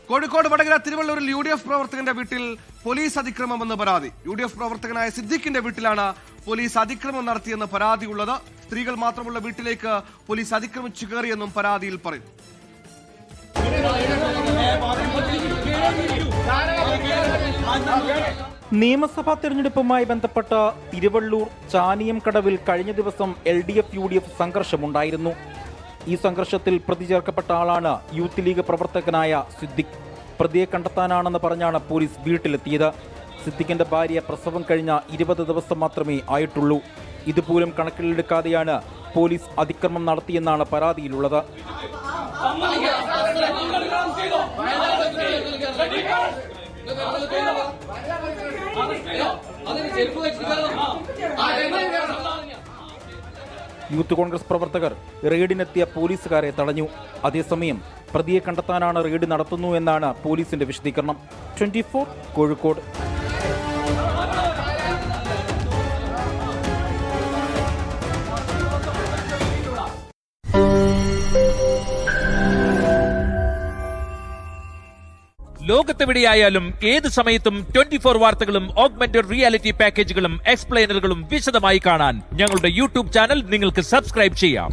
Kozhikode Vadakara തിരുവള്ളൂരിൽ UDF പ്രവർത്തകന്റെ വീട്ടിൽ police അതിക്രമമെന്ന് പരാതി. UDF പ്രവർത്തകനായ സിദ്ദിഖിന്റെ വീട്ടിലാണ് പോലീസ് അതിക്രമം നടത്തിയെന്ന് പരാതിയുള്ളത്. സ്ത്രീകൾ മാത്രമുള്ള വീട്ടിലേക്ക് പോലീസ് അതിക്രമിച്ചു കയറിയെന്നും പരാതിയിൽ പറയുന്നു. നിയമസഭാ തെരഞ്ഞെടുപ്പുമായി ബന്ധപ്പെട്ട് തിരുവള്ളൂർ ചാനിയം കടവിൽ കഴിഞ്ഞ ദിവസം LDF UDF സംഘർഷമുണ്ടായിരുന്നു. ഈ സംഘർഷത്തിൽ പ്രതി ചേർക്കപ്പെട്ട ആളാണ് യൂത്ത് ലീഗ് പ്രവർത്തകനായ സിദ്ദിഖ്. പ്രതിയെ കണ്ടെത്താനാണെന്ന് പറഞ്ഞാണ് പോലീസ് വീട്ടിലെത്തിയത്. സിദ്ദിഖിന്റെ ഭാര്യ പ്രസവം കഴിഞ്ഞ 20 ദിവസം മാത്രമേ ആയിട്ടുള്ളൂ. ഇതുപോലും കണക്കിലെടുക്കാതെയാണ് പോലീസ് അതിക്രമം നടത്തിയെന്നാണ് പരാതിയിലുള്ളത്. യൂത്ത് കോൺഗ്രസ് പ്രവർത്തകർ റെയ്ഡിനെത്തിയ പോലീസുകാരെ തടഞ്ഞു. അതേസമയം പ്രതിയെ കണ്ടെത്താനാണ് റെയ്ഡ് നടത്തുന്നു എന്നാണ് പോലീസിന്റെ വിശദീകരണം. 24 കോഴിക്കോട്. ലോകത്തെവിടെയായാലും ഏത് സമയത്തും 24 വാർത്തകളും ഓഗ്മെന്റഡ് റിയാലിറ്റി പാക്കേജുകളും എക്സ്പ്ലെയിനറുകളും വിശദമായി കാണാൻ ഞങ്ങളുടെ യൂട്യൂബ് ചാനൽ നിങ്ങൾക്ക് സബ്സ്ക്രൈബ് ചെയ്യാം.